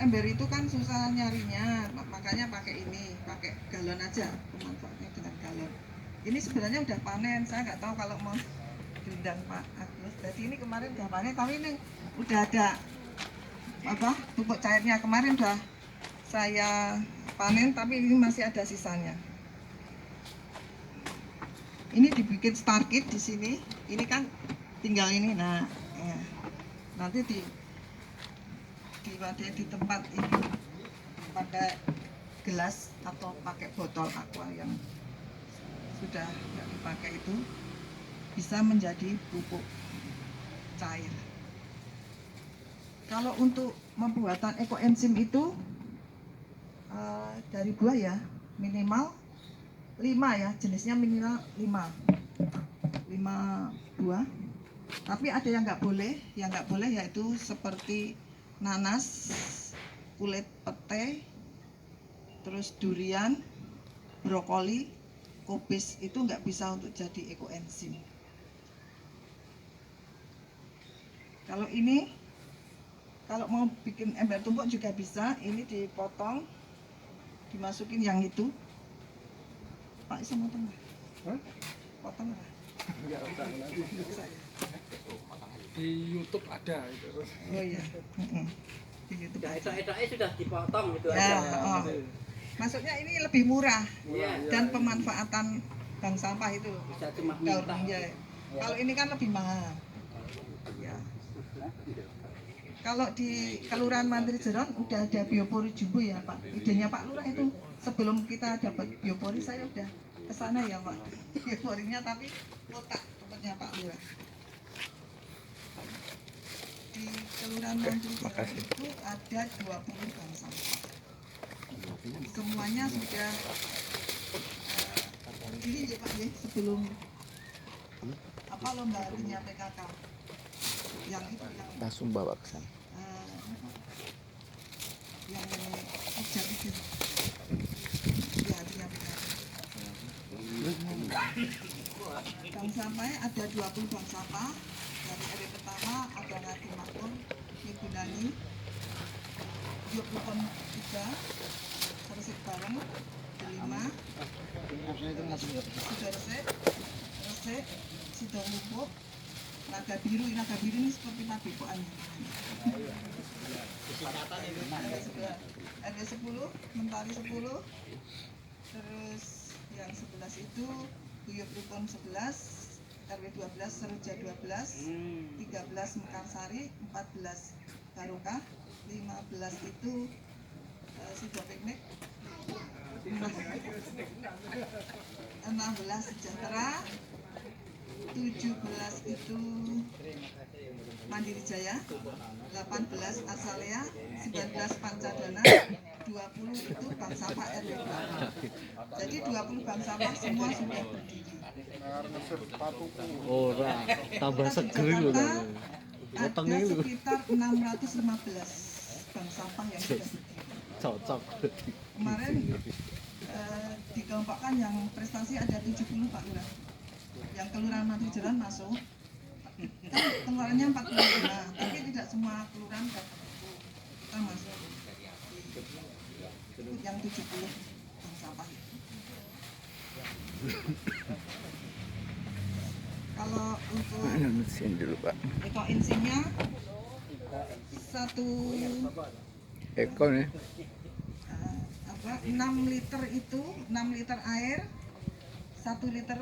ember itu kan susah nyarinya, makanya pakai ini, pakai galon aja, pemanfaatnya dengan galon. Ini sebenarnya udah panen, saya nggak tahu kalau mau diundang Pak Agus. Jadi ini kemarin udah panen, tapi ini udah ada pupuk cairnya. Kemarin udah saya panen, tapi ini masih ada sisanya. Ini dibikin star kit di sini. Ini kan tinggal ini, nah ya. Nanti di tempat ini pakai gelas atau pakai botol aqua yang sudah tidak dipakai itu bisa menjadi pupuk cair. Kalau untuk pembuatan ekoenzim itu dari buah ya minimal 5 ya, jenisnya minimal 5 buah. Tapi ada yang nggak boleh yaitu seperti nanas, kulit pete, terus durian, brokoli, kubis itu nggak bisa untuk jadi ekoenzim. Kalau ini, kalau mau bikin ember tumpuk juga bisa. Ini dipotong, dimasukin yang itu. Pak bisa potong nggak? Potong nggak? Di YouTube ada itu. Oh iya. Di YouTube. Ya, itu sudah dipotong gitu Ya, aja. maksudnya ini lebih murah Iya. dan pemanfaatan bank sampah itu. Bisa cuma Daur minta. ya. Kalau ini kan lebih mahal. Ya. Kalau di Kelurahan Mantri Jeron udah ada biopori jumbo ya Pak. Idenya Pak Lurah itu sebelum kita dapat biopori saya udah ke sana ya Pak. Bioporinya tapi kotak tempatnya Pak Lurah. Di Kelurahan Mantri Jeron itu ada 20 bank sampah. Semuanya sudah ini ya Pak ya, sebelum lomba harinya PKK yang itu yang langsung bawa ke sana. Yang ujar itu ya harinya PKK. Bank sampahnya ada 20 bank sampah. Dari RW pertama ada Ngadi Makmur, Mibunani, Yogyakarta 3, Resik Bareng, 5, Sidoresik, Resik, Sidomupuk, Naga Biru ini seperti padepokannya. Ada 10, Mentari 10, terus yang 11 itu Guyub Rukun 11, RW 12, Sereja 12, 13 Mekarsari, 14 Barokah, 15 itu Sido Piknik, 16 Sejahtera, 17 itu Mandiri Jaya, 18 Asalea, 19 Pancadana, 20 itu bank sampah RW. Jadi 20 bank sampah semua sudah berdiri. Ora, tambah seger lho. Ada sekitar 615 bank sampah yang sudah berdiri. Cocok. Kemarin dikelompokkan yang prestasi ada 70 Pak Lurah. Yang Kelurahan Mantri Jeron masuk. Kan keluarannya 45, tapi tidak semua kelurahan dapat itu. Kita masuk yang 70 bank sampah itu. Kalau untuk Mesin dulu Pak. ekoenzimnya satu Eko nih. 6 liter itu 6 liter air 1 liter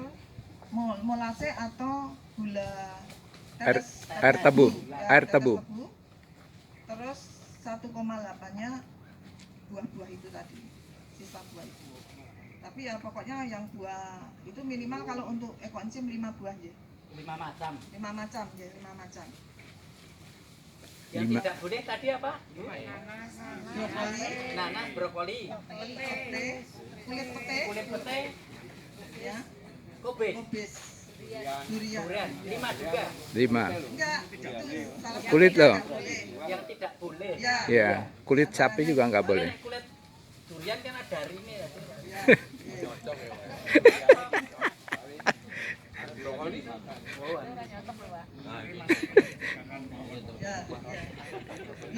molase atau gula Air tebu. ya, terus 1,8-nya buah-buah itu tadi, sisa buah itu. Tapi ya pokoknya yang buah itu minimal kalau untuk ekoenzim 5 buah ya. 5 macam. 5 macam ya, 5 macam. Yang tidak boleh tadi apa? Brokoli, Nanas, brokoli, pete, kulit pete, ya, kubis, durian. durian, 5 juga. 5. Enggak, itu salah satu Kulit yang loh. nggak boleh. Yang tidak boleh. Ya, Ya, kulit sapi juga nggak boleh. Soalnya kulit durian kan ada harimnya ya. ya. Ya, ya.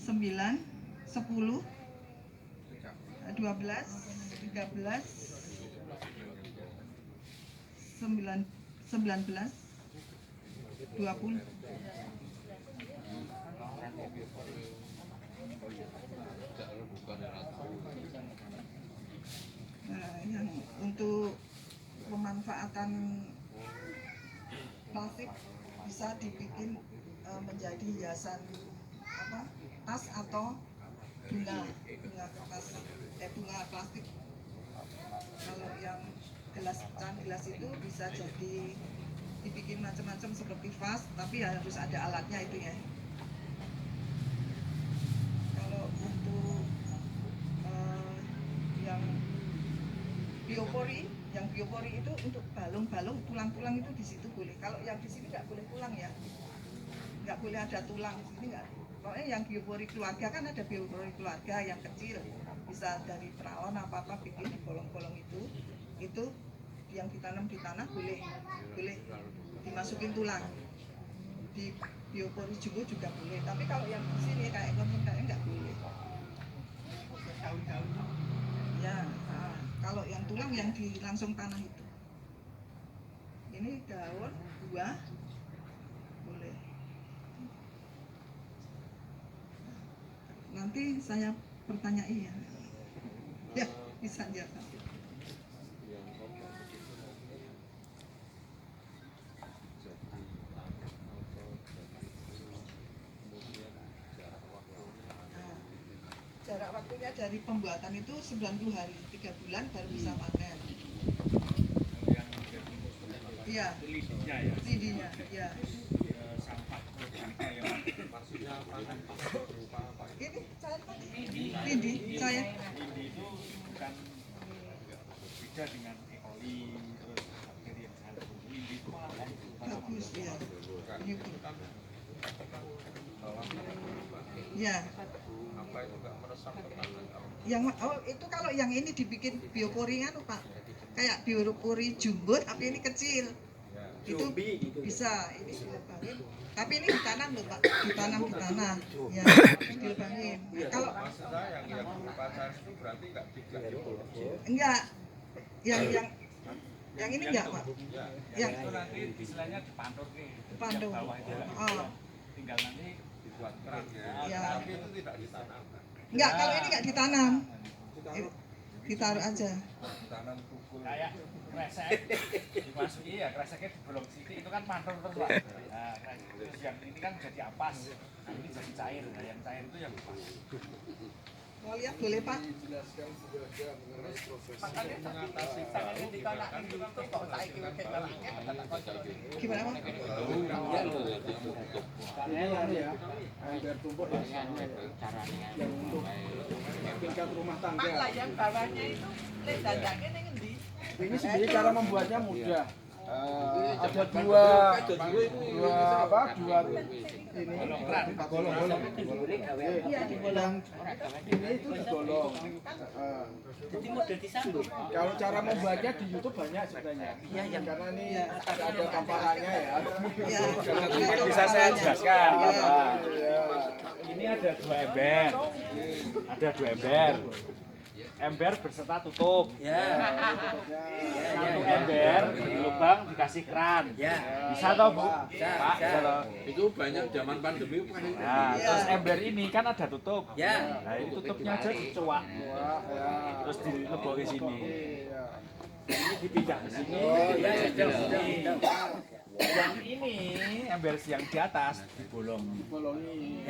9, 10, 12, 13, 19, 20. Nah, yang untuk pemanfaatan plastik bisa dibikin menjadi hiasan tas atau bunga kertas, bunga plastik. Kalau yang gelas itu bisa jadi dibikin macam-macam seperti vas, tapi ya harus ada alatnya itu ya. Kalau untuk yang biopori itu untuk balung-balung, tulang-tulang itu di situ boleh. Kalau yang di sini nggak boleh tulang ya, nggak boleh ada tulang di sini nggak. Pokoknya yang biopori keluarga kan ada biopori keluarga yang kecil, bisa dari perawan apa bikin di bolong-bolong itu yang ditanam di tanah boleh dimasukin tulang. Di biopori juga boleh. Tapi kalau yang di sini kayak nggak boleh. Ya, kalau yang tulang yang di langsung tanah itu. Ini daun, buah, boleh. Nanti saya pertanyai ya. Ya, bisa jawab. Jarak waktunya dari pembuatan itu 90 hari, 3 bulan baru bisa panen. Iya. Lidinya, ya. Sampah organiknya yang maksudnya panen berupa apa? Ini cair tadi. Lidi, cair. Lidi itu bukan beda dengan E. coli, terus bakteri yang sangat lidi itu malah Bagus ya. Gitu. Ya. apa itu nggak meresap ke tanah? Yang itu kalau yang ini dibikin biopori kan Pak. Kayak biopori jumbo tapi ini kecil. Itu bisa ini dilebangin. Tapi ini ditanam loh Pak, ditanam di tanah. Ya, dilebangin. Kalau Maksudnya yang berupa cair itu berarti nggak diproduksi. enggak yang ini enggak Pak. Yang Itu nanti istilahnya dipantur nih. Pandu. Bawah itu Oh, tinggal nanti dibuat keran ya. tapi itu tidak ditanam. Enggak, kalau ini enggak ditanam. Ditaruh aja. Ditanam pukul. Kayak kresek dimasuki ya, kreseknya dibolong sini itu kan mantul terus Pak. Nah, terus yang ini kan jadi ampas. Nah, ini jadi cair. Nah, yang cair itu yang ampas. Mau lihat boleh Pak? Makanya mengatasi tangannya dikonakin itu kok saiki wekek balangnya tak kocok. Gimana Pak? Biar tumpuk ya. Yang untuk tingkat rumah tangga. Pak lah yang bawahnya itu lek dandake ning endi? Ini sebenarnya cara membuatnya mudah. Ada dua ini golong. Iya digolong. Ini itu digolong. Jadi model disambung. Kalau cara membuatnya di YouTube banyak sebenarnya. Karena ini ada paparannya ya. Ya. Bisa saya jelaskan. Ya. Ini ada 2 ember. Ada 2 ember. Ember berserta tutup. Satu ember di lubang dikasih keran. Bisa toh Bu? Pak, bisa toh. Itu banyak zaman pandemi bukan itu. Nah, terus ember ini kan ada tutup. Nah, ini tutupnya aja dicuak. Terus dileboki sini. Ini dipindah ke sini. Yang ini ember yang di atas dibolong. Bolongi.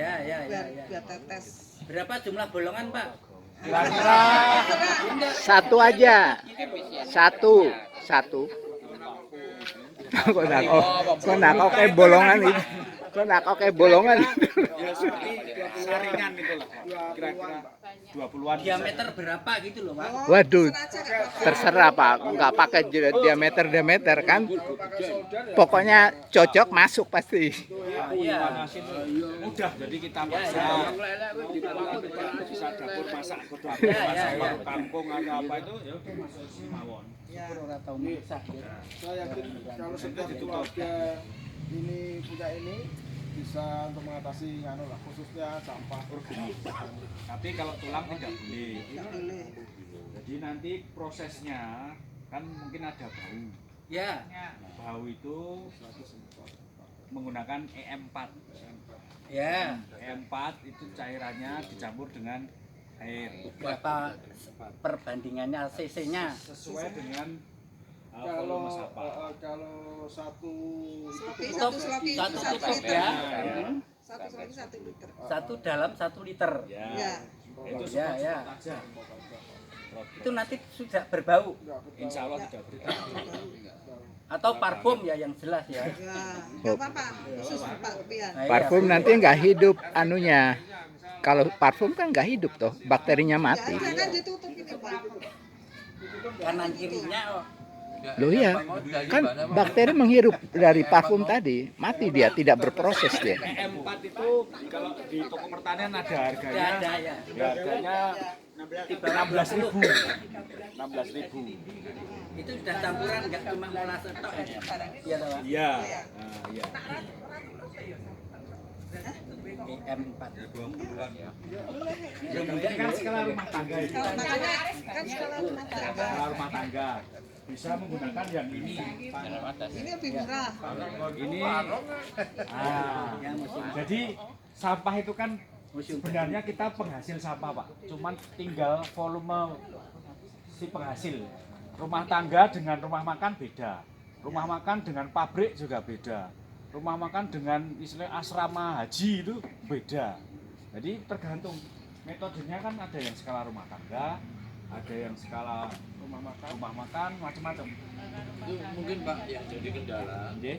Buat tetes. Berapa jumlah bolongan, Pak? Kira-kira Satu aja. Satu. Kok nak kayak bolongan ini. Konak oke bolongan. Ya seperti saringan itu lah. Kira-kira 20-an. Diameter berapa gitu loh, Pak? Oh, Waduh, pesen aja, nggak apa-apa. terserah Pak, nggak pakai diameter kan. Pokoknya cocok masuk pasti. Panasin mudah, jadi kita masak. Bisa dapur masak, dapur masak kangkung atau apa itu ya udah masuk mawon. Ya. Saya yakin kalau setiap keluarga ini punya ini bisa untuk mengatasi anu lah, khususnya sampah organik. Tapi kalau tulang tidak boleh. Nggak boleh. Jadi nanti prosesnya kan mungkin ada bau. Ya. Bau itu menggunakan EM4. Ya. EM4 itu cairannya dicampur dengan air Berapa perbandingannya CC-nya? sesuai dengan Kalau volume sampah. kalau satu Sloki, itu satu sloki itu Satu 1 cukup liter. ya. Satu sloki 1 liter. Satu dalam 1 liter. Ya. Ya. Itu Ya, ya. support aja. Itu nanti sudah berbau Insya Allah tidak berbau. atau parfum ya yang jelas ya. Ya, nggak apa-apa. Khusus Pak Pian. Nah, iya. Parfum nanti nggak hidup anunya. Kalau parfum kan nggak hidup toh, bakterinya Nggak mati. ada kan ditutup ini Pak. Kanan kirinya oh. Loh iya, kan bakteri menghirup dari parfum tadi, mati dia, tidak berproses dia. EM4 itu kalau di toko pertanian ada harganya. Ada ya. Ya, harganya 16.000. 16.000. Itu sudah campuran nggak cuma molase tok ya. Iya toh, Pak? Iya. Nah, iya. EM4. Ini kan skala rumah tangga itu. Kalau makanya kan skala rumah tangga. Skala rumah tangga bisa menggunakan yang ini. Ini lebih murah. Ini jadi sampah itu kan sebenarnya kita penghasil sampah Pak, cuman tinggal volume si penghasil. Rumah tangga dengan rumah makan beda, rumah makan dengan pabrik juga beda, rumah makan dengan istilah asrama haji itu beda. Jadi tergantung metodenya kan ada yang skala rumah tangga, ada yang skala rumah makan macam-macam. Itu mungkin Pak yang jadi kendala Nggih.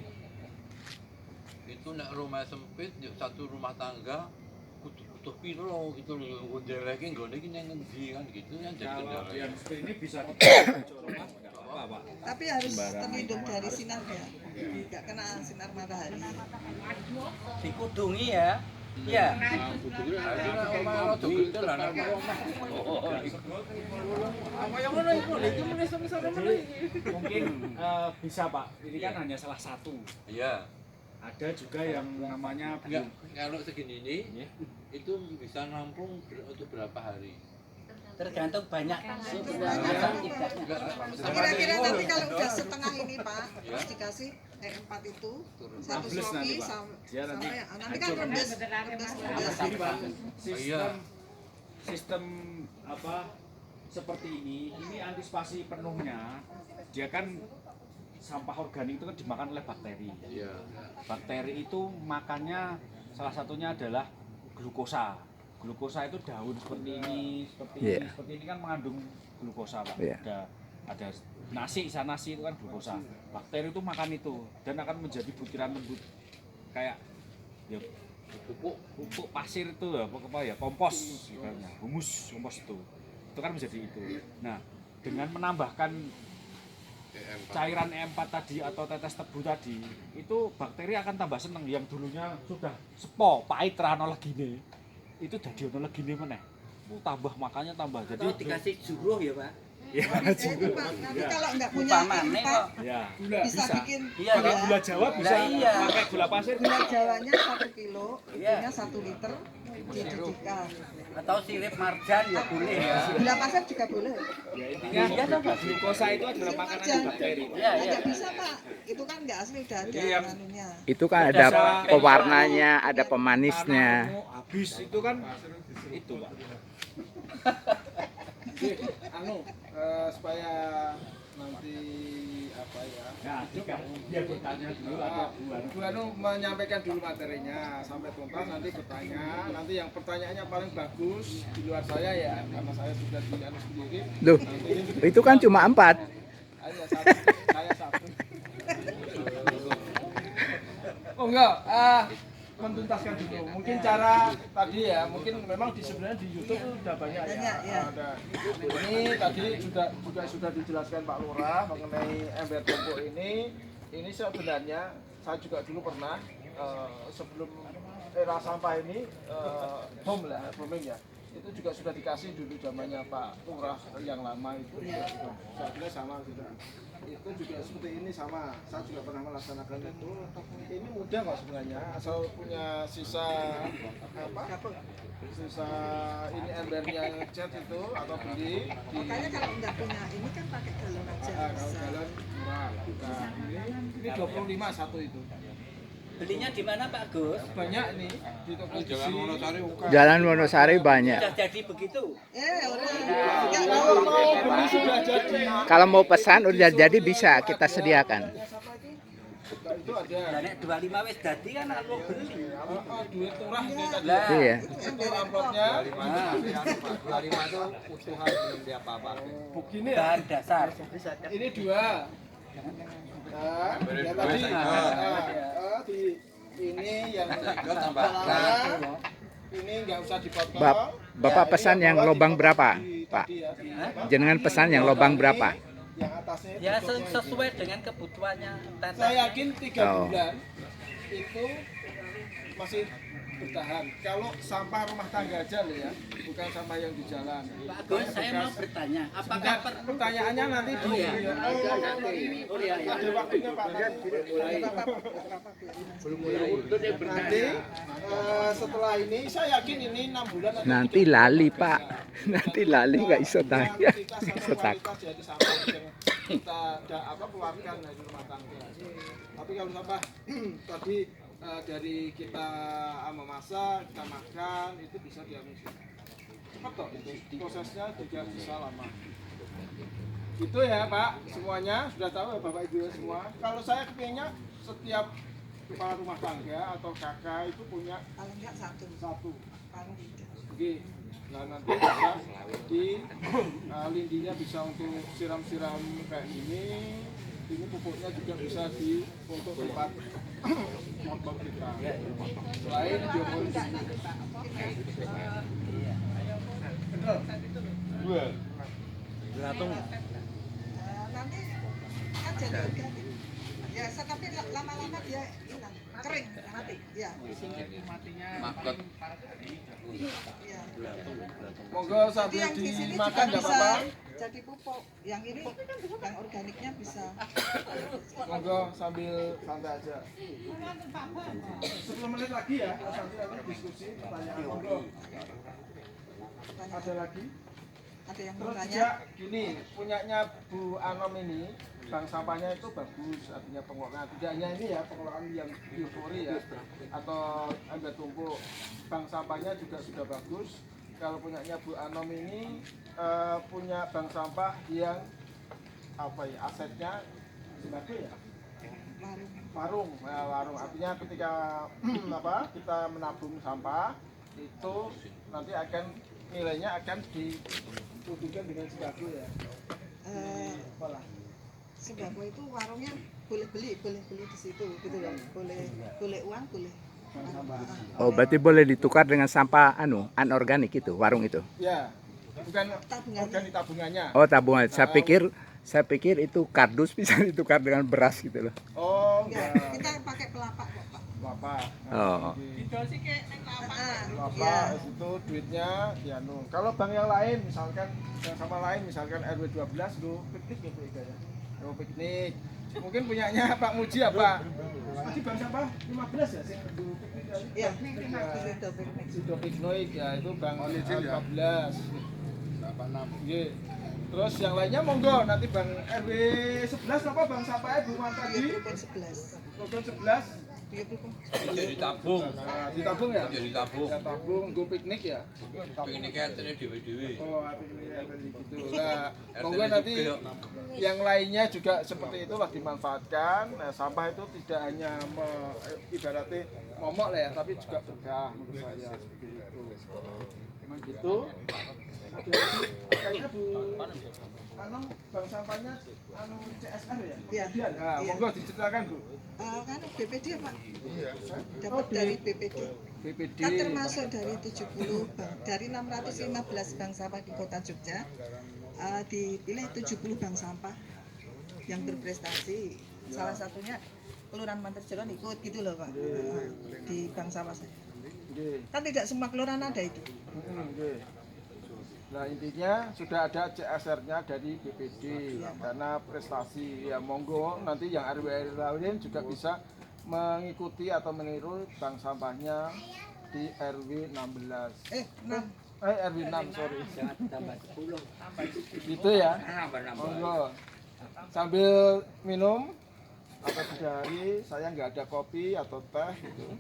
itu nek rumah sempit yuk satu rumah tangga butuh piro gitu loh ndeleke nggone iki nang endi kan gitu yang jadi Kalau kendala. yang seperti ini bisa kita rumah nggak apa-apa Pak. Tapi harus terlindung dari sinar ya. Nggak kena sinar matahari. Dikudungi ya. Iya. Mungkin bisa Pak, ini kan hanya salah satu. Iya. Ada juga yang namanya Enggak, kalau segini ini Iya. itu bisa nampung untuk berapa hari? Tergantung banyak. Kira-kira nanti kalau udah setengah ini Pak, terus dikasih E4 itu satu Ambles sloki nanti, Pak. Dia nanti nanti kan rendes. Jadi Pak, Iya. sistem apa seperti ini antisipasi penuhnya. Dia kan sampah organik itu kan dimakan oleh bakteri. Iya. Bakteri itu makannya salah satunya adalah glukosa. Glukosa itu daun seperti ini, Iya. seperti ini kan mengandung glukosa Pak. Iya. Ada nasi, nasi itu kan glukosa. Bakteri itu makan itu dan akan menjadi butiran lembut kayak ya pupuk pasir itu ya, apa ya kompos, ibaratnya humus kompos itu kan menjadi itu. Nah dengan menambahkan cairan E4 tadi atau tetes tebu tadi itu bakteri akan tambah seneng yang dulunya sudah sepo pahit rano legine itu jadi ono legine meneh tambah makannya tambah jadi Atau dikasih juruh ya Pak. ya Itu Pak, nanti kalau nggak punya Upamane E4 kok. ya bisa bikin Iya, pakai ya. gula Jawa bisa Lah, iya. pakai gula pasir gula Jawanya 1 kilo, Iya. itunya 1 liter dididihkan. Atau sirip marjan ya boleh ya. Gula pasir juga boleh. ya intinya glukosa itu adalah makanan bakteri Iya, iya. Nggak bisa Pak, itu kan nggak asli udah ada Jadi yang- anunya. Itu kan ada pewarnanya, ada pemanisnya. Karena habis itu kan itu Pak supaya nanti apa ya? nah dia bertanya dulu atau Bu Anu menyampaikan dulu materinya sampai tuntas, nanti bertanya. Nanti yang pertanyaannya paling bagus di luar saya ya, karena saya sudah di anu sendiri. Loh, itu kan cuma 4. Ayo satu, saya satu. Oh enggak, mentuntaskan dulu. Mungkin cara tadi ya, mungkin memang sebenarnya di YouTube sudah banyak ya. Banyak, ya. Ada. Ini tadi juga sudah dijelaskan Pak Lurah mengenai ember tumpuk ini. Ini sebenarnya saya juga dulu pernah sebelum era sampah ini booming ya. Itu juga sudah dikasih dulu zamannya Pak Lurah yang lama itu juga sudah. Saya kira sama sudah. Itu juga seperti ini sama. Saya juga pernah melaksanakan itu. Ini mudah kok sebenarnya. Asal punya sisa sisa ini embernya ngecat itu atau beli di Makanya kalau nggak punya ini kan pakai galon aja. kalau bisa. jalan murah. Nah, ini 25 satu itu. Belinya di mana Pak Gus? Banyak ini di toko Jalan Wonosari bukan. Jalan Wonosari banyak. Sudah jadi begitu. Orang nggak Kalau tahu. mau beli sudah jadi. Kalau mau pesan udah jadi bisa kita sediakan. Nah, itu ada. Nek 25 wis dadi kan aku beli. Duit murah ini tadi. Lah, Iya. Itu amplopnya. 25 itu utuhan belum dia apa-apa. Begini ya. bahan dasar. Ini dua. Nah, ya tadi. Di ini yang tambahkan. ini nggak usah dipotong. Bapak pesan yang lobang berapa, Pak? Jenengan pesan yang lobang berapa? Yang atasnya itu Ya tutupnya itu. sesuai dengan kebutuhannya Saya teteh. yakin 3 Oh. bulan itu masih bertahan. Kalau sampah rumah tangga aja loh ya, bukan sampah yang di jalan. Pak Gus, saya mau bertanya, apakah Sebentar, pertanyaannya nanti di ada waktunya Pak. Nanti setelah ini saya yakin ini 6 bulan Nanti lali, Pak. Nanti lali nggak iso tanya, nggak iso takut. jadi sampah yang kita keluarkan dari rumah tangga. Tapi kalau sampah tadi dari kita memasak, kita makan itu bisa diambil. Cepat kok itu prosesnya juga bisa lama. Itu ya Pak, semuanya sudah tahu ya Bapak Ibu semua. Kalau saya kepingnya setiap kepala rumah tangga atau kakak itu punya Paling nggak satu. Paling tiga. Oke. Nah nanti bisa di lindinya bisa untuk siram-siram kayak gini. Ini pupuknya juga bisa di untuk tempat motor kita. Selain biopolis. Nanti kan jadi organik. Ya, tapi lama-lama dia hilang, kering, mati. Ya. Maket. Ya. Monggo Jadi sambil yang di sini dimakan juga nggak bisa apa-apa. jadi pupuk. Yang ini yang organiknya bisa. Monggo sambil santai aja. 10 menit lagi ya, sambil diskusi pertanyaan. Monggo. Ada lagi? Ada yang Terus bertanya? juga gini, punyanya Bu Anom ini, bank sampahnya itu bagus, artinya pengelolaan. Tidak hanya ini ya, pengelolaan yang biopori ya, atau ember tumpuk. Bank sampahnya juga sudah bagus. Kalau punyanya Bu Anom ini punya bank sampah yang apa ya, asetnya sebagai ya warung. Nah, warung artinya ketika kita menabung sampah itu nanti akan nilainya akan dihubungkan dengan sembako ya. Apalah. Sembako itu warungnya boleh beli di situ gitu ya. Boleh uang, boleh. Oh, berarti boleh ditukar dengan sampah anorganik itu, warung itu. Ya. Bukan Tabungannya. organik tabungannya. Oh, tabungan. Saya pikir itu kardus bisa ditukar dengan beras gitu loh. Oh, Enggak, enggak. kita pakai pelapa kok, Pak. Bapak. Oh. Bapak itu duitnya dianu. Kalau bank yang lain misalkan yang sama lain misalkan RW 12 lo piknik ya Bu Ida ya. Lo piknik. Mungkin punyanya Pak Muji apa? Tadi bank sampah 15 ya sih dulu piknik kali. Iya, itu piknik. Sido Piknik ya itu bank 15. Nggih. Terus yang lainnya monggo nanti bank RW 11 apa bank sampahnya Bu Man tadi? Rukun 11. Rukun 11. Jadi tabung. Nah, ditabung ya? Jadi tabung. Ya tabung, go piknik ya? Ini katanya dewe-dewe. Oh, piknik ya tadi gitu. Nah, monggo nanti yang lainnya juga seperti itulah dimanfaatkan. Nah, sampah itu tidak hanya ibaratnya momok lah ya, tapi juga berkah menurut saya seperti itu. Itu kayaknya Bu bank sampahnya CSR ya? Iya. Nah, Iya. monggo diceritakan Bu. Kan BPD Pak, dapat dari BPD. BPD. Kan termasuk dari 70 bank, dari 615 bank sampah di Kota Jogja, dipilih 70 bank sampah yang berprestasi. Salah satunya Kelurahan Manterjeron ikut gitu loh Pak, di bank sampah saya. Nggih. Kan tidak semua kelurahan ada itu. Nggih. Nah intinya sudah ada CSR-nya dari BPD karena prestasi ya monggo nanti yang RW lain juga bisa mengikuti atau meniru bank sampahnya di RW 16. RW 6 sorry. Jangan tambah 10. Gitu ya. Nambah-nambah. Monggo. Sambil minum atau sudah hari saya nggak ada kopi atau teh gitu.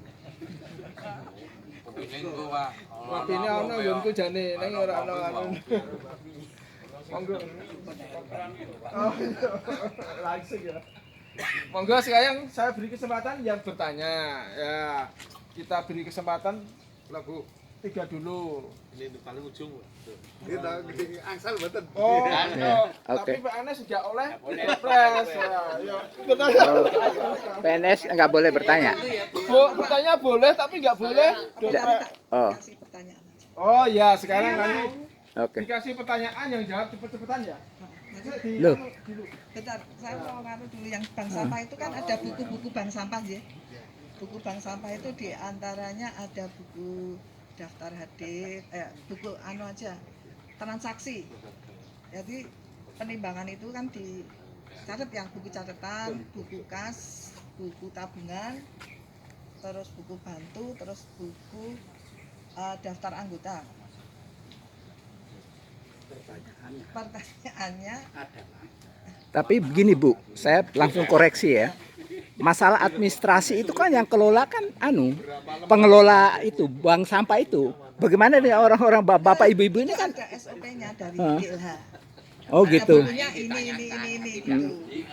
Ini engko Pak. Kopi ini ono nggonku jane ning ora ono anu. Monggo. Oh, langsung ya. Monggo sekarang saya beri kesempatan yang bertanya. Ya, kita beri kesempatan lah Bu. 3 dulu. Ini paling ujung. Kita angsal betul. Oh, Oke. tapi Pak Anes sudah oleh Pilpres. Ya, betul. PNS nggak boleh bertanya. Bu, bertanya boleh tapi nggak boleh. Oh, Kasih pertanyaan aja. Oh ya, sekarang kami oke. dikasih pertanyaan yang jawab cepet-cepetan ya. Loh. Bentar, saya mau ngaruh dulu yang bank sampah itu kan ada buku-buku bank sampah ya. Buku bank sampah itu diantaranya ada buku daftar hadir, buku anu aja, transaksi. Jadi penimbangan itu kan dicatat yang buku catatan, buku kas, buku tabungan, terus buku bantu, terus buku daftar anggota. Pertanyaannya Ada. Tapi begini Bu, saya langsung koreksi ya. Masalah administrasi itu kan yang kelola kan pengelola itu bank sampah itu. Bagaimana dengan orang-orang bapak ibu-ibu ini kan? ada SOP-nya dari Hah? ILH. Oh Ada gitu. bukunya ini gitu. Ini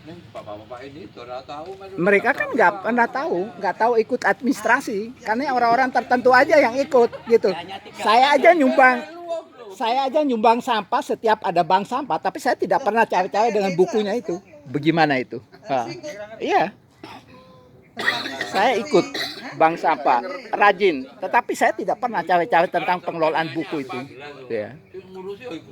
ning bapak-bapak ini ora tahu Mereka kan nggak tahu ikut administrasi. Karena orang-orang tertentu aja yang ikut gitu. Saya aja nyumbang sampah setiap ada bank sampah, tapi saya tidak pernah cawe-cawe dengan bukunya itu. Bagaimana itu? Iya. Saya ikut bank sampah, rajin, tetapi saya tidak pernah cawe-cawe tentang pengelolaan buku itu. Ya.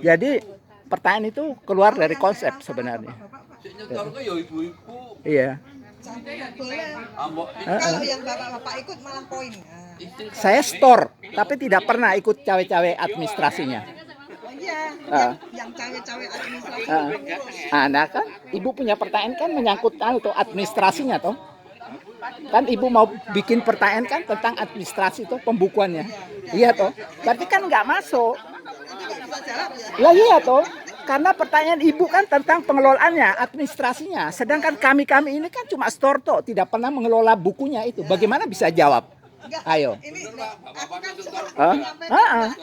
Jadi pertanyaan itu keluar dari konsep sebenarnya. Sing nyetorke ya ibu-ibu. Iya. Sampai nggak boleh. Ambok Kalau yang bapak-bapak ikut malah poin. Saya store, tapi tidak pernah ikut cawe-cawe administrasinya. Oh iya, yang cawe-cawe administrasi pengurus. Nah kan, ibu punya pertanyaan kan menyangkut tuh administrasinya toh. Kan ibu mau bikin pertanyaan kan tentang administrasi toh, pembukuannya. Iya toh. Berarti kan nggak masuk. Nanti nggak bisa jawab ya. Lah iya toh. Karena pertanyaan ibu kan tentang pengelolaannya, administrasinya. Sedangkan kami ini kan cuma store toh, tidak pernah mengelola bukunya itu. Bagaimana bisa jawab? Enggak, Ayo. ini aku kan cuma Hah? menyampaikan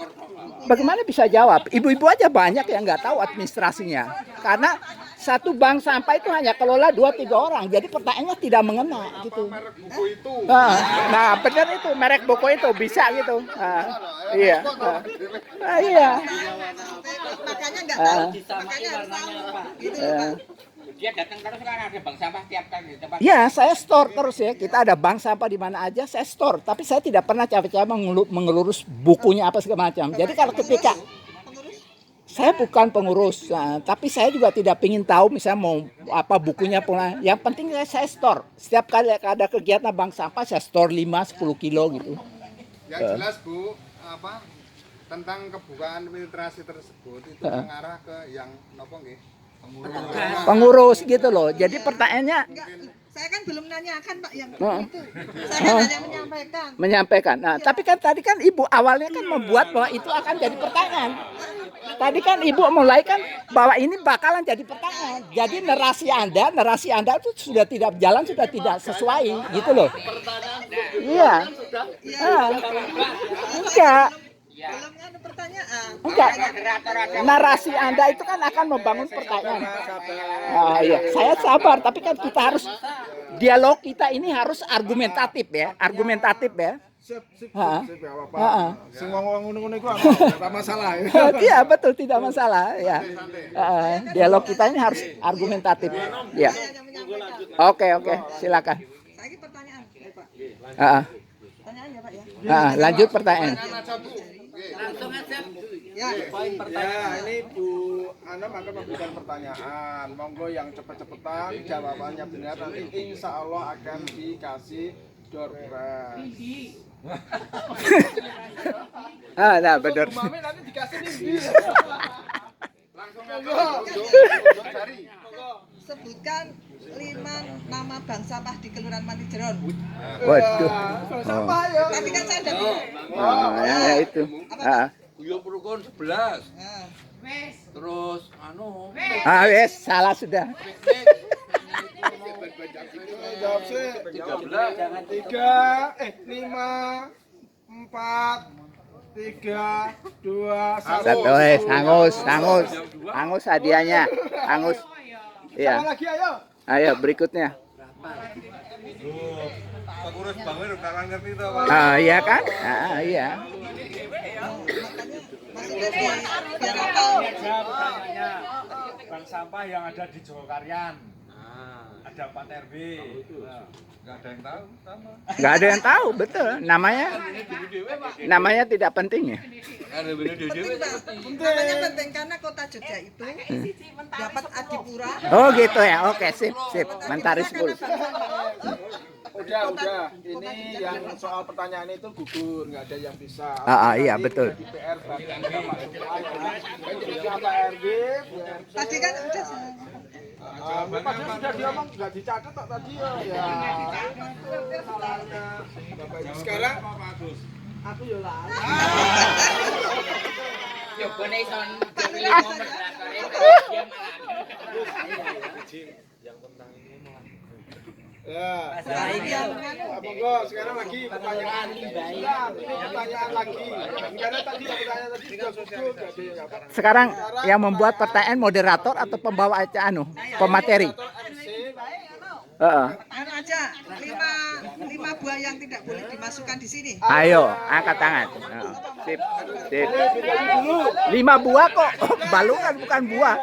Bagaimana bisa jawab? Ibu-ibu aja banyak yang nggak tahu administrasinya. Karena satu bank sampah itu hanya kelola 2-3 orang. Jadi pertanyaannya tidak mengena gitu. Buku itu. Nah, benar itu merek buku itu bisa gitu. Iya. Iya. makanya nggak tahu, Ditambahin makanya harus tahu. warnanya apa? Gitu loh Pak. Dia datang terus kan ada bank sampah tiap kali tempat. Ya, saya store terus ya. Kita ada bank sampah di mana aja, saya store. Tapi saya tidak pernah cawe-cawe mengelurus bukunya apa segala macam. Jadi kalau ketika Pengurus saya bukan pengurus, tapi saya juga tidak ingin tahu misalnya mau apa bukunya pula. Yang penting saya store. Setiap kali ada kegiatan bank sampah saya store 5-10 kilo gitu. Yang jelas Bu, tentang kebukaan filtrasi tersebut itu mengarah ke yang nopo nggih? Pengurus gitu loh. Jadi pertanyaannya enggak, saya kan belum nanyakan Pak yang itu. Saya kan hanya menyampaikan. menyampaikan. Nah, tapi kan tadi kan ibu awalnya kan membuat bahwa itu akan jadi pertanyaan. Tadi kan ibu mulai kan bahwa ini bakalan jadi pertanyaan. Jadi narasi Anda itu sudah tidak jalan, sudah tidak sesuai gitu loh. Iya. Enggak. Belum ada pertanyaan. Enggak. Narasi Anda itu kan akan membangun pertanyaan. Nah, iya, saya sabar, tapi kan kita harus dialog kita ini harus argumentatif ya, Sip, Ha. sip, ya apa-apa. Ha. Sing wong-wong ngono-ngono iku apa masalah. Iya betul, tidak masalah ya. Dialog kita ini harus argumentatif. Ya. Saya yang menyampaikan. Oke, silakan. Saya ini pertanyaan, ya, Pak. Pertanyaan ya, Pak ya. Lanjut pertanyaan. Langsung aja. Ya, Ya, ini Bu Anom akan memberikan pertanyaan. Monggo yang cepet-cepetan jawabannya benar nanti insya Allah akan dikasih door prize. Nah benar. Bu Mami nanti dikasih nih. Langsung cari. sebutkan 5 nama bank sampah di Kelurahan Mantijeron. Waduh. Sampah ya. Tapi kan saya ada. Ya itu. Guyub Rukun 11. Nah, Terus Wes salah sudah. piknik. Jawab sih. 13. 5 4 3 2 Satu wes, hangus hadiahnya, hangus. Iya. Lagi ayo. Ayo berikutnya. Pengurus bangun udah ngerti tuh Pak. Iya kan? Iya. maksudnya biar apa? Aja pertanyaannya. Bank sampah yang ada di Jogokaryan. Ada 4 RW. Nggak ada yang tahu sama. Nggak ada yang tahu, betul. Namanya tidak penting ya. Ada bener dhewe. Namanya penting karena kota Jogja itu dapat Adipura. Oh gitu ya. Oke, sip. Mentari 10. Udah. Ini yang soal pertanyaan itu gugur, nggak ada yang bisa. Iya, betul. Di PR bahkan siapa RW? Tadi kan udah saya. Padahal sudah diomong nggak dicatat kok tadi ya. Salahnya Bapak Ibu. Sekarang aku ya lah. Yo kene son pilih momen Ya. Iya. Monggo sekarang lagi pertanyaan. Ya, ini pertanyaan lagi. Karena tadi pertanyaan tadi sudah gugur, nggak ada yang apa. Sekarang yang membuat pertanyaan moderator atau pembawa acara pemateri. MC Anu aja 5 buah yang tidak boleh dimasukkan di sini. Ayo, angkat tangan. Sip. 5 buah kok. Balungan bukan buah.